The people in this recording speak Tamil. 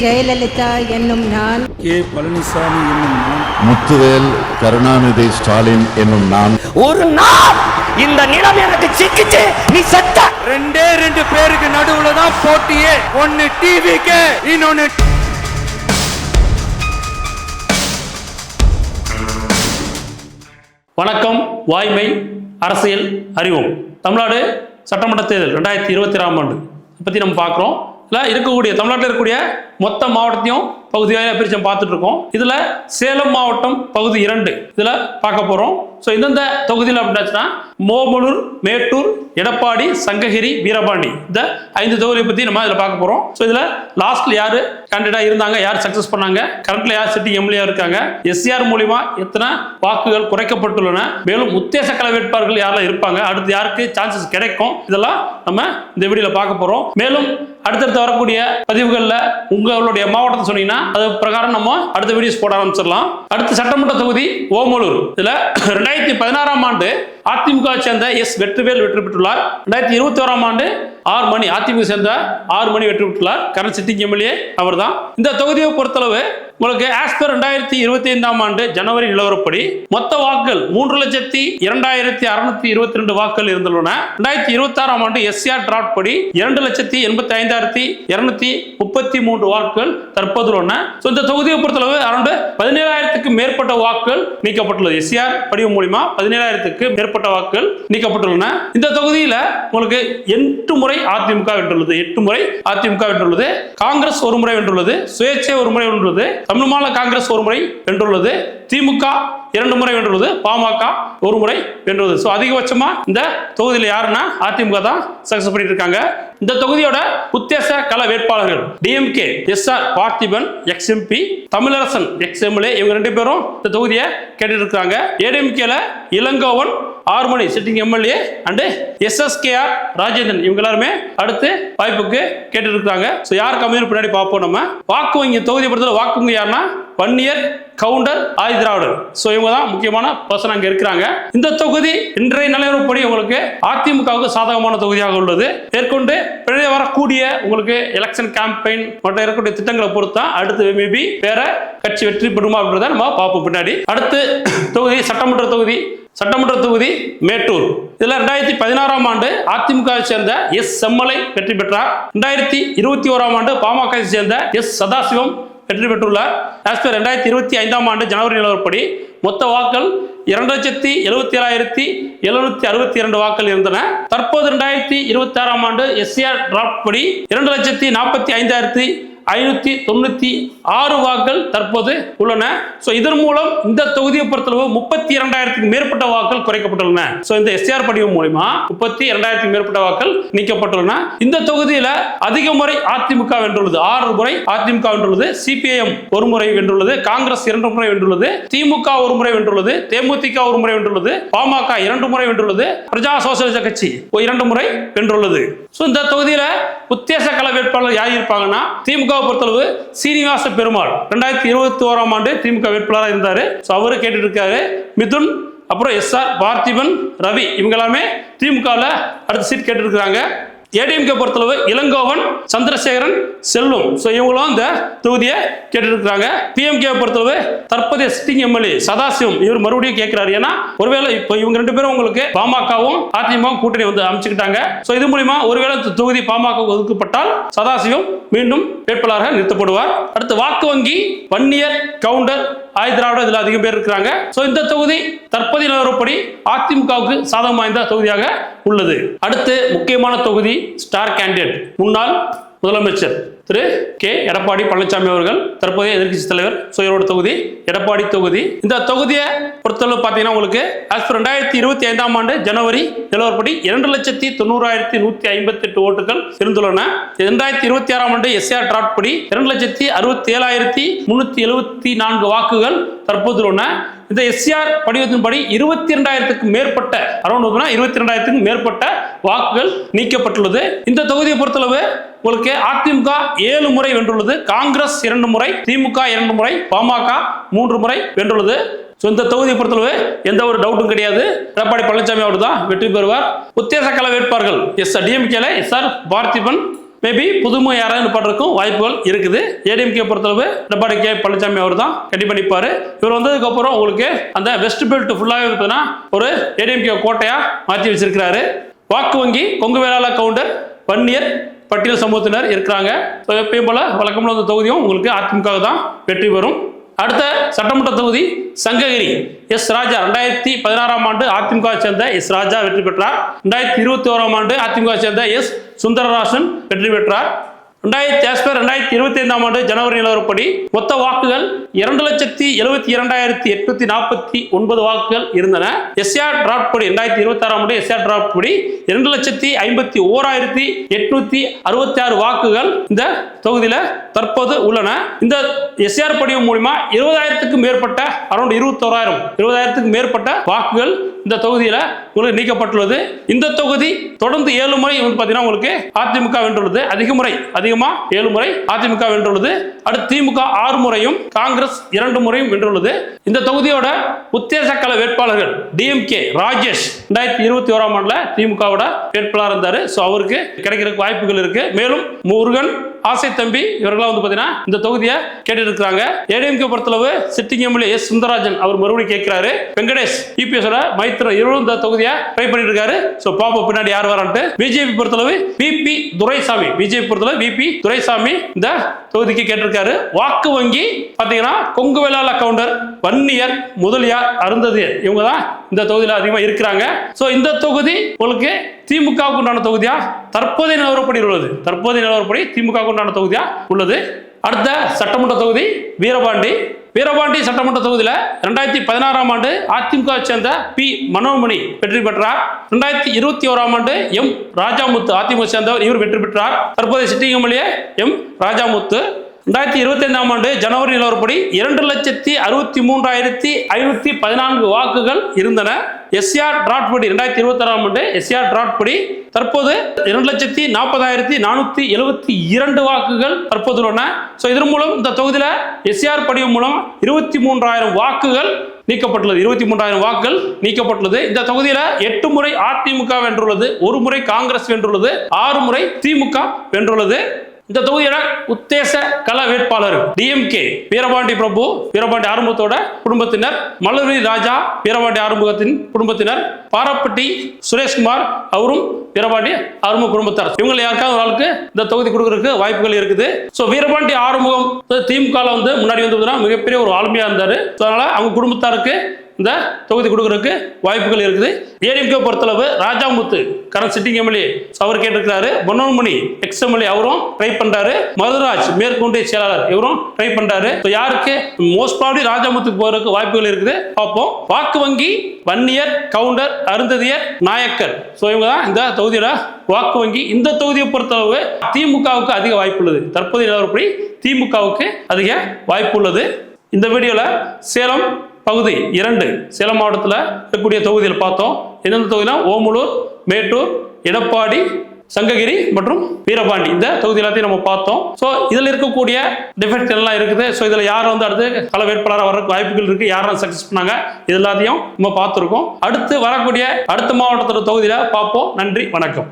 ஜெயலலிதா என்னும் நான், கே பழனிசாமி என்னும் நான், முத்துவேல் கருணாநிதி ஸ்டாலின் என்னும் நான், ஒரு நாள் இந்த நிலம் எனக்கு சிக்கிச்சு நீ செத்த. ரெண்டு பேருக்கு நடுவுல தான் போட்டியே. ஒன்னு டிவிக்கு, இன்னொன்னு வணக்கம். வாய்மை அரசியல் அறிவோம். தமிழ்நாடு சட்டமன்ற தேர்தல் 2026ஆம் ஆண்டு பற்றி நம்ம பார்க்குறோம். இதில் இருக்கக்கூடிய தமிழ்நாட்டில் இருக்கக்கூடிய மொத்த மாவட்டத்தையும் பகுதியாக பிரித்து பார்த்துட்டு இருக்கோம். இதில் சேலம் மாவட்டம் பகுதி 2 இதில் பார்க்க போகிறோம். ஸோ இந்தந்த தொகுதியில் அப்படின்னாச்சுன்னா மோமலூர், மேட்டூர், எடப்பாடி, சங்ககிரி, வீரபாண்டி, இந்த 5 தொகுதியை பற்றி நம்ம இதில் பார்க்க போகிறோம். ஸோ இதில் லாஸ்ட்ல யார் கேண்டிடேட்டாக இருந்தாங்க, யார் சக்ஸஸ் பண்ணாங்க, கரண்ட்ல யார் சிட்டிங் எம்எல்ஏ இருக்காங்க, எஸ்ஆர் மூலியமா எத்தனை வாக்குகள் குறைக்கப்பட்டுள்ளன, மேலும் உத்தேச கள வேட்பாளர்கள் யாரெல்லாம் இருப்பாங்க, அடுத்து யாருக்கு சான்சஸ் கிடைக்கும், இதெல்லாம் நம்ம இந்த வீடியோல பார்க்க போகிறோம். மேலும் அடுத்தடுத்து வரக்கூடிய பதிவுகளில் உங்களுடைய மாவட்டத்தை சொன்னீங்கன்னா அது பிரகாரம் நம்ம அடுத்த வீடியோஸ் போட ஆரம்பிச்சிடலாம். அடுத்த சட்டமன்ற தொகுதி ஓமலூர். இதில் 2016ஆம் ஆண்டு அதிமுக சேர்ந்த எஸ் வெற்றிவேல் வெற்றி பெற்றுள்ளார். 2021ஆம் ஆண்டு ஆர் மணி, அதிமுக சேர்ந்த ஆர் மணி வெற்றி பெற்றுள்ளார். கரண்ட் சிட்டிங் எம்எல்ஏ அவர் தான். இந்த தொகுதியை பொறுத்தளவு உங்களுக்கு ஆஸ்பர் 2025ஆம் ஆண்டு ஜனவரி நிலவரப்படி மொத்த வாக்குகள் 3,02,622 வாக்குகள் இருந்துள்ளன. 2026ஆம் ஆண்டு எஸ்ஆர் டிராஃப்ட் படி 2,85,233 வாக்குகள் தற்போது உள்ளன. இந்த தொகுதியை பொறுத்தளவு அரௌண்ட் 17,000க்கு மேற்பட்ட வாக்குகள் நீக்கப்பட்டுள்ளது. எஸ்ஆர் படிவம் மூலமா 17,000க்கு மேற்பட்ட வாக்குகள் நீக்கப்பட்டுள்ளன. இந்த தொகுதியில் உங்களுக்கு 8 முறை அதிமுக வென்றுள்ளது. 8 முறை அதிமுக வென்றுள்ளது. காங்கிரஸ் ஒரு முறை வென்றுள்ளது. சுயேட்சை ஒரு முறை வென்றுள்ளது. தமிழ் மாநில காங்கிரஸ் ஒரு முறை வென்றுள்ளது. திமுக 2 முறை வென்றுள்ளது. பாமக ஒரு முறை வென்றுள்ளது. ஸோ அதிகபட்சமா இந்த தொகுதியில் யாருன்னா அதிமுக தான் சக்சஸ் பண்ணிட்டு இருக்காங்க. இந்த தொகுதியோட உத்தேச கள வேட்பாளர்கள் டிஎம்கே எஸ்ஆர் பார்த்திபன் எக்ஸ்எம்பி, தமிழரசன் எக்ஸ்எம்எல்ஏ, இவங்க 2 பேரும் இந்த தொகுதியை கேட்டு இருக்காங்க. ஏடிஎம்கேல Elangovan, R Mani sitting MLA and S S K R Rajendran, இவங்க எல்லாருமே அடுத்து வாய்ப்புக்கு கேட்டு இருக்காங்க. ஸோ யார் கம்மியும் பின்னாடி பார்ப்போம். நம்ம வாக்கு வங்கி தொகுதியை பொறுத்தவரை வாக்கு வங்கி யாருன்னா வன்னியர், கவுண்டர், ஆதி திராவிடர். ஸோ இவங்க தான் முக்கியமான பர்சன் அங்கே இருக்கிறாங்க. இந்த தொகுதி இன்றைய நிலவரப்படி உங்களுக்கு அதிமுகவுக்கு சாதகமான தொகுதியாக உள்ளது. மேற்கொண்டு பின்னாடி வரக்கூடிய உங்களுக்கு எலெக்ஷன் கேம்பெயின் மற்றும் இருக்கக்கூடிய திட்டங்களை பொறுத்தா அடுத்து மேபி வேற கட்சி வெற்றி பெறுமா அப்படின்றத நம்ம பார்ப்போம் பின்னாடி. அடுத்து தொகுதி சட்டமன்ற தொகுதி மேட்டூர். இதுல 2016ஆம் ஆண்டு அதிமுக சேர்ந்த எஸ் செம்மலை வெற்றி பெற்றார். 2021ஆம் ஆண்டு பாமக சேர்ந்த எஸ் சதாசிவம் வெற்றி பெற்றுள்ளார். ஆஸ்பர் 2025ஆம் ஆண்டு ஜனவரி நிலவரப்படி மொத்த வாக்குகள் 2,77,762 வாக்குகள் இருந்தன. தற்போது 2026ஆம் ஆண்டு எஸ்ஆர் டிராஃப்ட் படி 2,45,596 வாக்குகள் தற்போது உள்ளன. இதன் மூலம் இந்த தொகுதியை பொறுத்தளவு 32,000க்கு மேற்பட்ட வாக்குகள் குறைக்கப்பட்டுள்ளன. இந்த எஸ்ஆர் படிவம் மூலமா 32,000க்கு மேற்பட்ட வாக்குகள் நீக்கப்பட்டுள்ளன. இந்த தொகுதியில அதிக முறை அதிமுக வென்றுள்ளது. 6 முறை அதிமுக வென்றுள்ளது. சிபிஐஎம் ஒரு முறை வென்றுள்ளது. காங்கிரஸ் 2 முறை வென்றுள்ளது. திமுக ஒரு முறை வென்றுள்ளது. தேமுதிக ஒரு முறை வென்றுள்ளது. பாமக 2 முறை வென்றுள்ளது. பிரஜா சோசியலிச கட்சி 2 முறை வென்றுள்ளது. இந்த தொகுதியில உத்தேச கள வேட்பாளர் யார் இருப்பாங்கன்னா திமுக பொறுத்தளவு சீனிவாச பெருமாள் 2021ஆம் ஆண்டு திமுக வேட்பாளராக இருந்தாரு. அவரு கேட்டு இருக்காரு. மிதுன், அப்புறம் எஸ்ஆர் பார்த்திபன், ரவி, இவங்க எல்லாமே திமுகவில் அடுத்த சீட் கேட்டு இருக்காங்க. ஏடிஎம்கே பொறுத்தளவு இளங்கோவன், சந்திரசேகரன், செல்வம், இவங்களும் இந்த தொகுதியை கேட்டு இருக்காங்க. பிஎம்கே பொறுத்தளவு தற்போதைய சிட்டிங் எம்எல்ஏ சதாசிவம் இவர் மறுபடியும் கேட்கிறாரு. ஏன்னா ஒருவேளை இப்போ இவங்க 2 பேரும் உங்களுக்கு பாமகவும் அதிமுக கூட்டணி வந்து அமைச்சுக்கிட்டாங்க. இது மூலமா ஒருவேளை தொகுதி பாமக ஒதுக்கப்பட்டால் சதாசிவம் மீண்டும் வேட்பாளராக நிறுத்தப்படுவார். அடுத்து வாக்கு வங்கி வன்னியர், கவுண்டர், ஆதி திராவிடர், இதுல அதிகம் பேர் இருக்கிறாங்க. இந்த தொகுதி தற்போதைய நிலவரப்படி அதிமுகவுக்கு சாதகம் வாய்ந்த தொகுதியாக உள்ளது. அடுத்து முக்கியமான தொகுதி ஸ்டார் கேண்டிடேட் முன்னாள் முதலமைச்சர் திரு கே எடப்பாடி பழனிசாமி அவர்கள், தற்போதைய எதிர்க்கட்சி தலைவர். இவரோட தொகுதி எடப்பாடி தொகுதி. இந்த தொகுதியை பொறுத்தளவு பார்த்தீங்கன்னா உங்களுக்கு 2025ஆம் ஆண்டு ஜனவரி நிலவரப்படி 2,90,158 ஓட்டுகள் இருந்துள்ளன. 2026ஆம் ஆண்டு எஸ்ஆர் டிராஃப்ட் படி 2,67,374 வாக்குகள் தற்போது உள்ளன. இந்த எஸ்ஆர் படிவத்தின்படி 22,000க்கு மேற்பட்ட அரௌண்ட் 22,000க்கு மேற்பட்ட வாக்குகள் நீக்கப்பட்டுள்ளது. இந்த தொகுதியை பொறுத்தளவு உங்களுக்கு அதிமுக 7 முறை வென்றுள்ளது. காங்கிரஸ் 2 முறை, திமுக 2 முறை, பாமக 3 முறை வென்றுள்ளது. இந்த தொகுதியை பொறுத்தளவு எந்த ஒரு டவுட்டும் கிடையாது. எடப்பாடி பழனிசாமி அவர் தான் வெற்றி பெறுவார். உத்தேச கள வேட்பாளர்கள் டிஎம்கேல எஸ்ஆர் பார்த்திபன், மேபி புதுமை யாராவது நிப்பாட்டுறதுக்கும் வாய்ப்புகள் இருக்குது. ஏடிஎம்கே பொறுத்தளவு எடப்பாடி கே பழனிசாமி அவர் தான் கண்டிப்பா நிற்பாரு. இவர் வந்ததுக்கு அப்புறம் உங்களுக்கு அந்த வெஸ்ட் பெல்ட் ஃபுல்லாகவே பார்த்தீங்கன்னா ஒரு ஏடிஎம்கே கோட்டையா மாற்றி வச்சிருக்கிறாரு. வாக்கு வங்கி கொங்கு வேளாள கவுண்டர், வன்னியர், பட்டியல் சமூகத்தினர் இருக்கிறாங்க. எப்பயும் போல வழக்கமான அந்த தொகுதியும் உங்களுக்கு அதிமுக தான் வெற்றி பெறும். அடுத்த சட்டமன்ற தொகுதி சங்ககிரி. எஸ் ராஜா 2016ஆம் ஆண்டு அதிமுக சேர்ந்த எஸ் ராஜா வெற்றி பெற்றார். 2021ஆம் ஆண்டு அதிமுக சேர்ந்த எஸ் சுந்தரராசன் வெற்றி பெற்றார். 2025ஆம் ஆண்டு ஜனவரி நிலவரப்படி மொத்த வாக்குகள் 2,72,849 வாக்குகள் இருந்தன. எஸ்ஆர் டிராப்ட் படி 2026ஆம் ஆண்டு எஸ்ஆர் டிராப்ட் படி 2,51,866 வாக்குகள் இந்த தொகுதியில தற்போது உள்ளன. இந்த எஸ்ஆர் படிவு மூலமா 20,000க்கும் மேற்பட்ட அரௌண்ட் 21,000 மேற்பட்ட வாக்குகள் இந்த தொகுதியில உங்களுக்கு நீக்கப்பட்டுள்ளது. இந்த தொகுதி தொடர்ந்து 7 முறை பாத்தீங்கன்னா உங்களுக்கு அதிமுக வென்றுள்ளது. அதிகமா 7 முறை அதிமுக வென்றுள்ளது. அடுத்து திமுக 6 முறையும் காங்கிரஸ் 2 முறையும் வென்றுள்ளது. இந்த தொகுதியோட உத்தேச கள வேட்பாளர்கள் டிஎம்கே ராஜேஷ் 2021ஆம் ஆண்டுல திமுகவோட வேட்பாளர் இருந்தாரு. சோ அவருக்கு கிடைக்கிறதுக்கு வாய்ப்புகள் இருக்கு. மேலும் முருகன், ஆசை தம்பி இவர்களாம் பாத்தீங்கன்னா இந்த தொகுதியை கேட்டு இருக்கிறாங்க. ஏடிஎம்கே பொறுத்தளவு சிட்டிங் எம்எல்ஏ எஸ் சுந்தரராஜன் அவர் மறுபடியும் கேட்கிறாரு. வெங்கடேஷ் இபிஎஸ் மைத்திரன் இவரும் இந்த தொகுதியை ட்ரை பண்ணிட்டு இருக்காரு. சோ பாப்போம் பின்னாடி யார் வரான்ட்டு. பிஜேபி பொறுத்தளவு விபி துரைசாமி இந்த தொகுதிக்கு கேட்டிருக்காரு. வாக்கு வங்கி பாத்தீங்கன்னா கொங்கு வேளாள கவுண்டர், வன்னியர், முதலியார், அருந்ததியர் இவங்க தான் இந்த தொகுதியில் அதிகமா இருக்கிறாங்க. சோ இந்த தொகுதி உங்களுக்கு திமுகவுக்கு உண்டான தொகுதியா தற்போதைய நிலவரப்படி உள்ளது. திமுக உண்டான தொகுதியா உள்ளது. அடுத்த சட்டமன்ற தொகுதி வீரபாண்டி சட்டமன்ற தொகுதியில 2016ஆம் ஆண்டு அதிமுக சேர்ந்த பி மனோன்மணி வெற்றி பெற்றார். 2021ஆம் ஆண்டு எம் ராஜாமுத்து அதிமுக சேர்ந்தவர் இவர் வெற்றி பெற்றார். தற்போதைய சிட்டிங் எம்எல்ஏ எம் ராஜாமுத்து. 2025ஆம் ஆண்டு ஜனவரி நிலவரப்படி 2,63,514 வாக்குகள் இருந்தன. எஸ்ஆர் டிராப்ட் படி 2026ஆம் ஆண்டு எஸ்ஆர் டிராப்ட் படி தற்போது 2,40,472 வாக்குகள் தற்போது உள்ளன. சோ இதன் மூலம் இந்த தொகுதியில எஸ்ஆர் படிவு மூலம் 23,000 வாக்குகள் நீக்கப்பட்டுள்ளது. 23,000 வாக்குகள் நீக்கப்பட்டுள்ளது. இந்த தொகுதியில 8 முறை அதிமுக வென்றுள்ளது, 1 முறை காங்கிரஸ் வென்றுள்ளது, 6 முறை திமுக வென்றுள்ளது. இந்த தொகுதியோட உத்தேச கள வேட்பாளர் டிஎம்கே வீரபாண்டி பிரபு, வீரபாண்டி ஆறுமுகத்தோட குடும்பத்தினர், மலரி ராஜா வீரபாண்டி ஆறுமுகத்தின் குடும்பத்தினர், பாரப்பட்டி சுரேஷ்குமார் அவரும் வீரபாண்டி ஆறுமுக குடும்பத்தார். இவங்க யாருக்காவது ஒரு ஆளுக்கு இந்த தொகுதி கொடுக்கறதுக்கு வாய்ப்புகள் இருக்குது. சோ வீரபாண்டி ஆறுமுகம் திமுக முன்னாடி மிகப்பெரிய ஒரு ஆளுமையா இருந்தாரு. அதனால அவங்க குடும்பத்தாருக்கு இந்த தொகுதி கொடுக்கறதுக்கு வாய்ப்புகள் இருக்குது. ஏடிஎம்கே பொறுத்தளவு ராஜாமுத்து கரண்ட் சிட்டிங் எம்எல்ஏ அவர் கேட்டிருக்கிறாரு. மனோன்மணி எக்ஸ் எம்எல்ஏ அவரும் ட்ரை பண்றாரு. மதுராஜ் மேற்கொண்டிய செயலாளர் இவரும் ட்ரை பண்றாரு. யாருக்கு மோஸ்ட் ப்ராபபிலி ராஜாமுத்துக்கு போறதுக்கு வாய்ப்புகள் இருக்குது பார்ப்போம். வாக்கு வங்கி வன்னியர், கவுண்டர், அருந்ததியர், நாயக்கர். சோ இவங்க தான் இந்த தொகுதியோட வாக்கு வங்கி. இந்த தொகுதியை பொறுத்தளவு திமுகவுக்கு அதிக வாய்ப்பு உள்ளது. தற்போதைய நிலவரப்படி திமுகவுக்கு அதிக வாய்ப்பு உள்ளது. இந்த வீடியோல சேலம் பகுதி 2 சேலம் மாவட்டத்தில் இருக்கக்கூடிய தொகுதியில் பார்த்தோம். எந்தெந்த தொகுதியில் ஓமலூர், மேட்டூர், எடப்பாடி, சங்ககிரி மற்றும் வீரபாண்டி இந்த தொகுதி எல்லாத்தையும் நம்ம பார்த்தோம். ஸோ இதில் இருக்கக்கூடிய டிஃபெக்ட் எல்லாம் இருக்குது. ஸோ இதில் யார் அடுத்து கள வேட்பாளராக வர்றதுக்கு வாய்ப்புகள் இருக்கு, யாரும் சக்சஸ் பண்ணாங்க, இது எல்லாத்தையும் நம்ம பார்த்துருக்கோம். அடுத்து வரக்கூடிய அடுத்த மாவட்டத்தோட தொகுதியில் பார்ப்போம். நன்றி, வணக்கம்.